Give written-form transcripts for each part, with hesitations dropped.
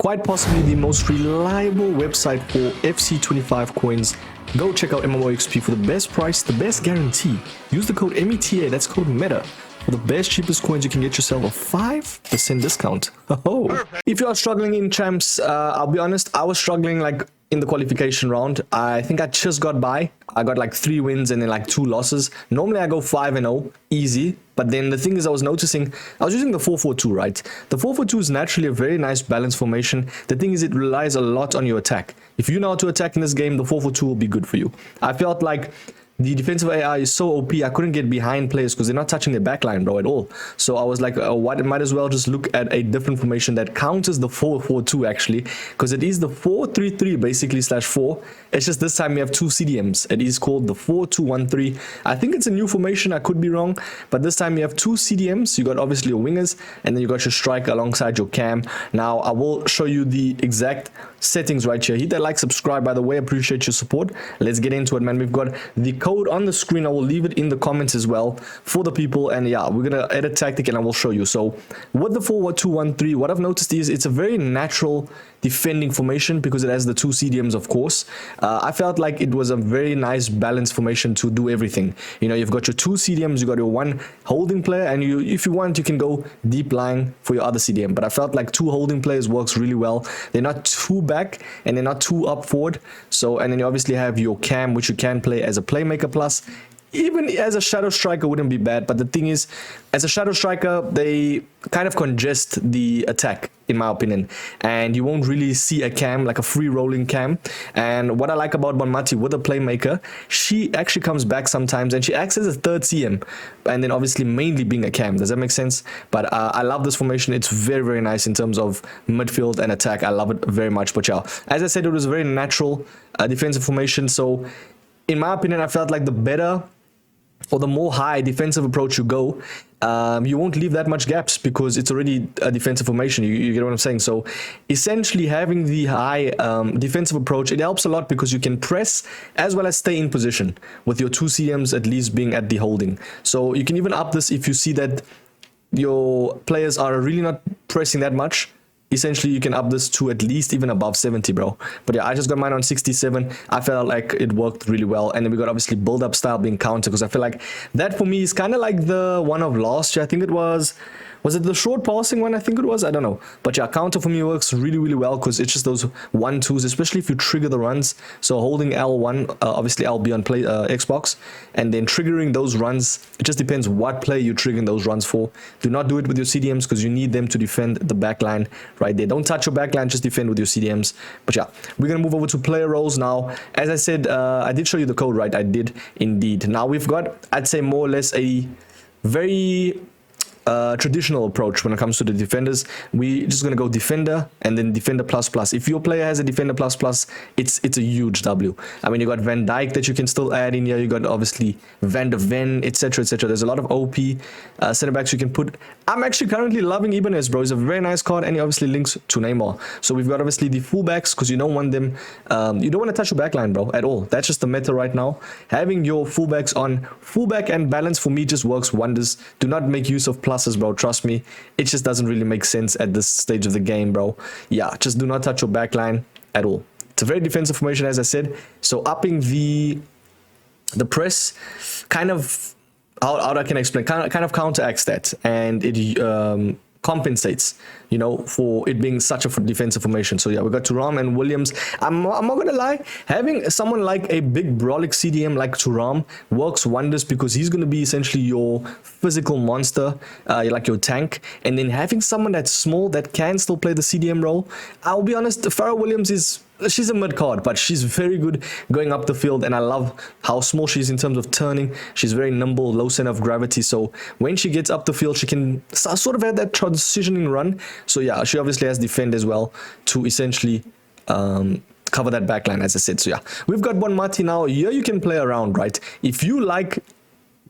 quite possibly the most reliable website for FC25 coins. Go check out MMOXP for the best price, the best guarantee. Use the code META, that's code META, for the best cheapest coins. You can get yourself a 5% discount. Oh. If you are struggling in champs, I'll be honest, I was struggling like in the qualification round. I think I just got by. I got like 3 wins and then like 2 losses. Normally I go 5-0, easy. But then the thing is, I was noticing, I was using the 4-4-2, right? The 4-4-2 is naturally a very nice balanced formation. The thing is, it relies a lot on your attack. If you know how to attack in this game, the 4-4-2 will be good for you. I felt like the defensive AI is so OP, I couldn't get behind players because they're not touching their backline, bro, at all. So I was like, what? Might as well just look at a different formation that counters the 4-4-2 actually, because it is the 4-3-3 basically /4. It's just this time we have 2 CDMs. It is called the 4-2-1-3. I think it's a new formation. I could be wrong, but this time you have 2 CDMs. You got obviously your wingers, and then you got your striker alongside your cam. Now I will show you the exact settings right here. Hit that like, subscribe, by the way. Appreciate your support. Let's get into it, man. We've got the code on the screen. I will leave it in the comments as well for the people, and yeah, we're gonna edit tactic and I will show you. So with the 4-2-1-3, what I've noticed is it's a very natural defending formation because it has the 2 CDMs, of course. I felt like it was a very nice balanced formation to do everything. You know, you've got your 2 CDMs, you got your 1 holding player, and you, if you want, you can go deep lying for your other CDM. But I felt like 2 holding players works really well. They're not too back and they're not too up forward. So, and then you obviously have your cam, which you can play as a playmaker plus. Even as a shadow striker wouldn't be bad, but the thing is, as a shadow striker, they kind of congest the attack, in my opinion, and you won't really see a cam, like a free rolling cam. And what I like about Bonmati with a playmaker, she actually comes back sometimes and she acts as a 3rd CM, and then obviously mainly being a cam. Does that make sense? But I love this formation. It's very, very nice in terms of midfield and attack. I love it very much. But yeah, as I said, it was a very natural defensive formation. So in my opinion, I felt like the better or the more high defensive approach you go, you won't leave that much gaps because it's already a defensive formation. You get what I'm saying? So essentially having the high defensive approach, it helps a lot because you can press as well as stay in position with your 2 CMs at least being at the holding. So you can even up this if you see that your players are really not pressing that much. Essentially, you can up this to at least even above 70, bro. But yeah, I just got mine on 67. I felt like it worked really well. And then we got obviously build-up style being counter, because I feel like that for me is kind of like the one of last year. I think it was it the short passing one? I think it was. I don't know. But yeah, counter for me works really, really well because it's just those 1-2s, especially if you trigger the runs. So holding L1, obviously I'll be on play Xbox, and then triggering those runs. It just depends what play you're triggering those runs for. Do not do it with your CDMs because you need them to defend the backline right there. Don't touch your backline, just defend with your CDMs. But yeah, we're going to move over to player roles now. As I said, I did show you the code, right? I did indeed. Now we've got, I'd say, more or less a very traditional approach when it comes to the defenders. We just gonna go defender and then defender plus. If your player has a defender plus, it's a huge W. I mean, you got Van Dijk that you can still add in here. You got obviously Van der Ven, etc. There's a lot of OP center backs you can put. I'm actually currently loving Ibanez, bro. It's a very nice card, and he obviously links to Neymar. So we've got obviously the fullbacks because you don't want them. You don't want to touch your backline, bro, at all. That's just the meta right now. Having your fullbacks on fullback and balance for me just works wonders. Do not make use of pluses, bro. Trust me, it just doesn't really make sense at this stage of the game, bro. Yeah, just do not touch your backline at all. It's a very defensive formation, as I said. So upping the press kind of, how I can explain, kind of counteracts that, and it compensates, you know, for it being such a defensive formation. So yeah, we got Thuram and Williams. I'm not gonna lie, having someone like a big brolic CDM like Thuram works wonders because he's gonna be essentially your physical monster, like your tank, and then having someone that's small that can still play the CDM role. I'll be honest, Farrah Williams she's a mid card, but she's very good going up the field, and I love how small she is in terms of turning. She's very nimble, low center of gravity, so when she gets up the field, she can sort of have that transitioning run. So yeah, she obviously has defend as well to essentially cover that backline, as I said. So yeah, we've got Bonmati now. Here you can play around, right? If you like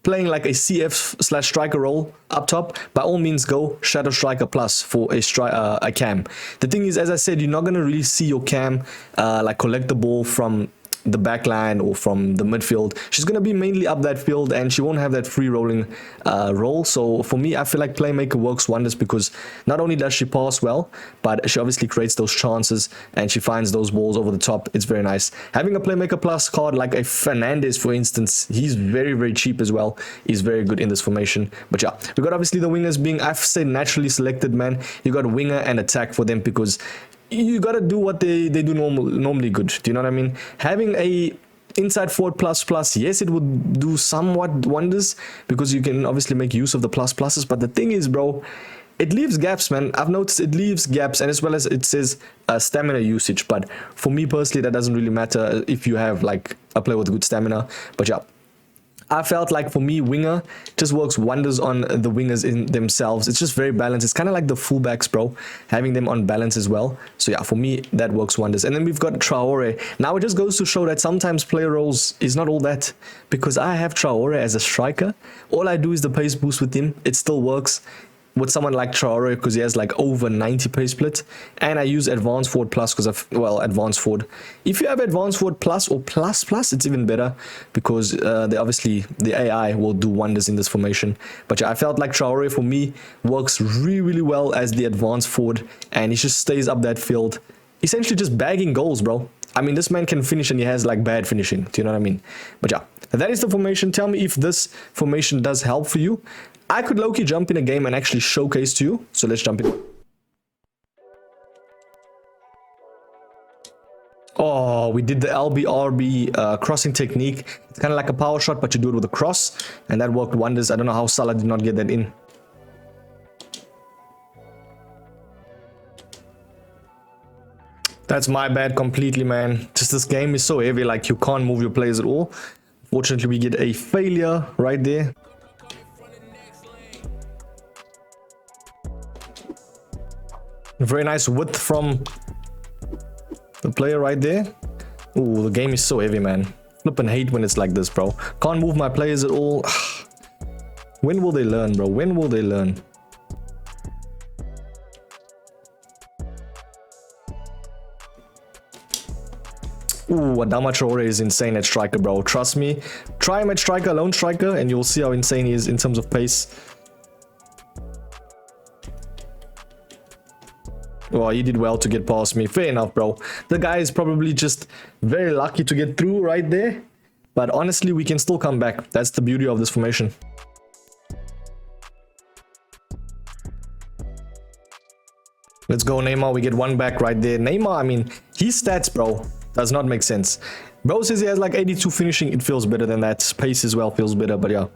playing like a CF/striker role up top, by all means go Shadow Striker Plus for a cam. The thing is, as I said, you're not going to really see your cam like collect the ball from the back line or from the midfield. She's going to be mainly up that field, and she won't have that free rolling role. So for me, I feel like Playmaker works wonders because not only does she pass well, but she obviously creates those chances and she finds those balls over the top. It's very nice. Having a Playmaker Plus card like a Fernandez, for instance, he's very, very cheap as well. He's very good in this formation. But yeah, we got obviously the wingers being, I've said, naturally selected, man. You got winger and attack for them because you got to do what they do normally good. Do you know what I mean? Having a inside forward plus, yes, it would do somewhat wonders because you can obviously make use of the pluses. But the thing is, bro, it leaves gaps, man. I've noticed it leaves gaps, and as well as it says stamina usage. But for me personally, that doesn't really matter if you have like a player with good stamina. But yeah, I felt like for me, winger just works wonders on the wingers in themselves. It's just very balanced. It's kind of like the fullbacks, bro, having them on balance as well. So yeah, for me, that works wonders. And then we've got Traore. Now it just goes to show that sometimes player roles is not all that, because I have Traore as a striker. All I do is the pace boost with him. It still works with someone like Traore because he has like over 90 pace split, and I use advanced forward plus because of, well, advanced forward. If you have advanced forward plus or plus, it's even better because obviously the AI will do wonders in this formation. But yeah, I felt like Traore for me works really well as the advanced forward, and he just stays up that field, essentially just bagging goals, bro. I mean, this man can finish and he has like bad finishing. Do you know what I mean? But yeah, that is the formation. Tell me if this formation does help for you. I could low-key jump in a game and actually showcase to you. So let's jump in. Oh, we did the LBRB crossing technique. It's kind of like a power shot, but you do it with a cross. And that worked wonders. I don't know how Salah did not get that in. That's my bad completely, man. Just this game is so heavy, like you can't move your players at all. Fortunately, we get a failure right there. Very nice width from the player right there. Ooh, the game is so heavy, man. Flip and hate when it's like this, bro. Can't move my players at all. When will they learn, bro? When will they learn? Ooh, Adama Traore is insane at striker, bro. Trust me. Try him at striker, lone striker, and you'll see how insane he is in terms of pace. Well, he did well to get past me. Fair enough, bro. The guy is probably just very lucky to get through right there. But honestly, we can still come back. That's the beauty of this formation. Let's go, Neymar. We get one back right there. Neymar, I mean, his stats, bro, does not make sense. Bro says he has like 82 finishing. It feels better than that. Pace as well feels better, but yeah.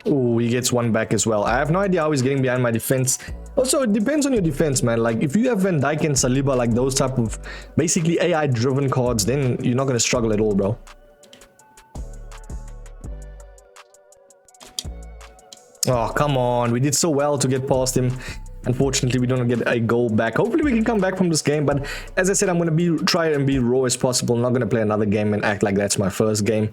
Oh, he gets one back as well. I have no idea how he's getting behind my defense. Also, it depends on your defense, man. Like, if you have Van Dijk and Saliba, like those type of basically AI-driven cards, then you're not going to struggle at all, bro. Oh, come on. We did so well to get past him. Unfortunately, we don't get a goal back. Hopefully, we can come back from this game. But as I said, I'm going to try and be raw as possible. I'm not going to play another game and act like that's my first game.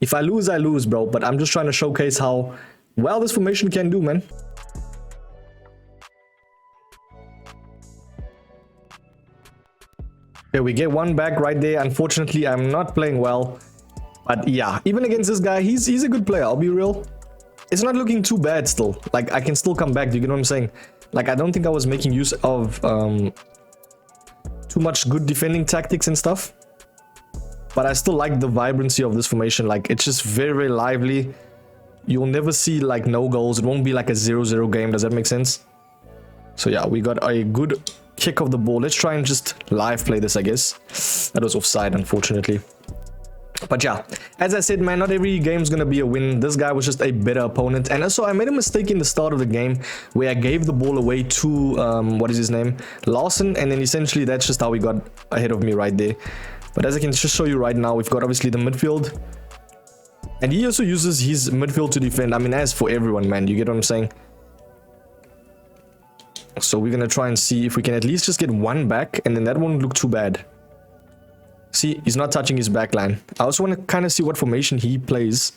If I lose, I lose, bro. But I'm just trying to showcase how well this formation can do, man. Okay, we get one back right there. Unfortunately, I'm not playing well. But yeah, even against this guy, he's a good player. I'll be real. It's not looking too bad still. Like, I can still come back. Do you get what I'm saying? Like, I don't think I was making use of too much good defending tactics and stuff. But I still like the vibrancy of this formation. Like, it's just very, very lively. You'll never see, like, no goals. It won't be like a 0-0 game. Does that make sense? So, yeah, we got a good kick of the ball. Let's try and just live play this, I guess. That was offside, unfortunately. But, yeah, as I said, man, not every game's gonna be a win. This guy was just a better opponent. And also, I made a mistake in the start of the game where I gave the ball away to, what is his name? Larson. And then, essentially, that's just how he got ahead of me right there. But as I can just show you right now, we've got obviously the midfield. And he also uses his midfield to defend. I mean, as for everyone, man. You get what I'm saying? So we're going to try and see if we can at least just get one back. And then that won't look too bad. See, he's not touching his back line. I also want to kind of see what formation he plays.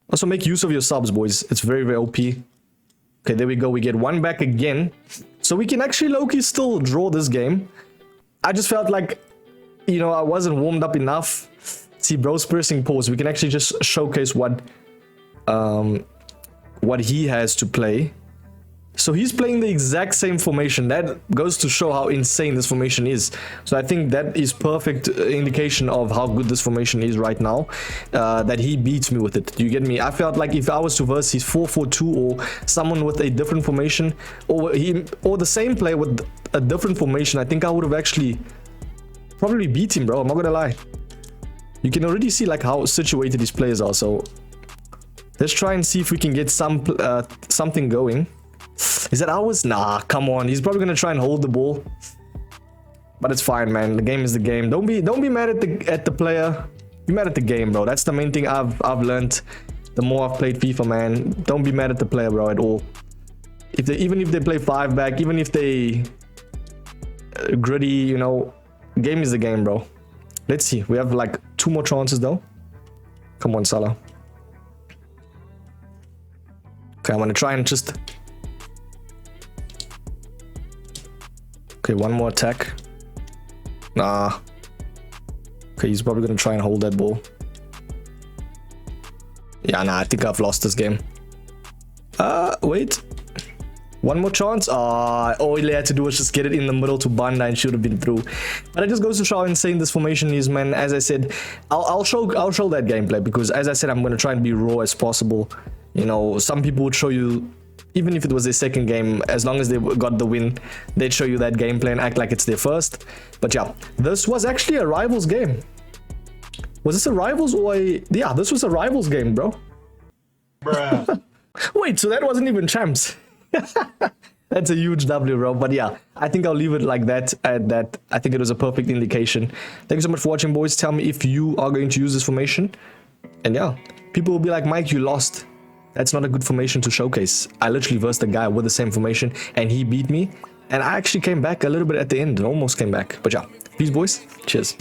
Also, make use of your subs, boys. It's very, very OP. Okay, there we go. We get one back again. So we can actually low-key still draw this game. I just felt like, you know, I wasn't warmed up enough. See, bro's pressing pause. We can actually just showcase what he has to play. So he's playing the exact same formation. That goes to show how insane this formation is. So I think that is perfect indication of how good this formation is right now. That he beats me with it. Do you get me? I felt like if I was to verse his 4-4-2 or someone with a different formation, or the same player with a different formation, I think I would have actually probably beat him, bro. I'm not gonna lie. You can already see like how situated his players are. So let's try and see if we can get something going. Is that ours? Nah, come on. He's probably gonna try and hold the ball, but it's fine, man. The game is the game. Don't be mad at the player. Be mad at the game, bro. That's the main thing I've learned. The more I've played FIFA, man. Don't be mad at the player, bro, at all. Even if they play 5-back, even if they gritty, you know, game is the game, bro. Let's see. We have like 2 more chances though. Come on, Salah. Okay, I'm gonna try and just. Okay, 1 more attack. Nah. Okay, he's probably gonna try and hold that ball. Yeah, nah, I think I've lost this game. Wait. 1 more chance. All he had to do was just get it in the middle to Banda and should have been through. But it just goes to show how insane this formation is, man. As I said, I'll show that gameplay because, as I said, I'm gonna try and be raw as possible. You know, some people would show you, even if it was their second game, as long as they got the win, they'd show you that gameplay and act like it's their first. But yeah, this was actually a Rivals game. Was this a Rivals or a... Yeah, this was a Rivals game, bro. Bruh. Wait, so that wasn't even Champs. That's a huge W, bro. But yeah, I think I'll leave it like that. At that, I think it was a perfect indication. Thank you so much for watching, boys. Tell me if you are going to use this formation. And yeah, people will be like, Mike, you lost. That's not a good formation to showcase. I literally versed a guy with the same formation and he beat me. And I actually came back a little bit at the end. Almost came back. But yeah, peace, boys. Cheers.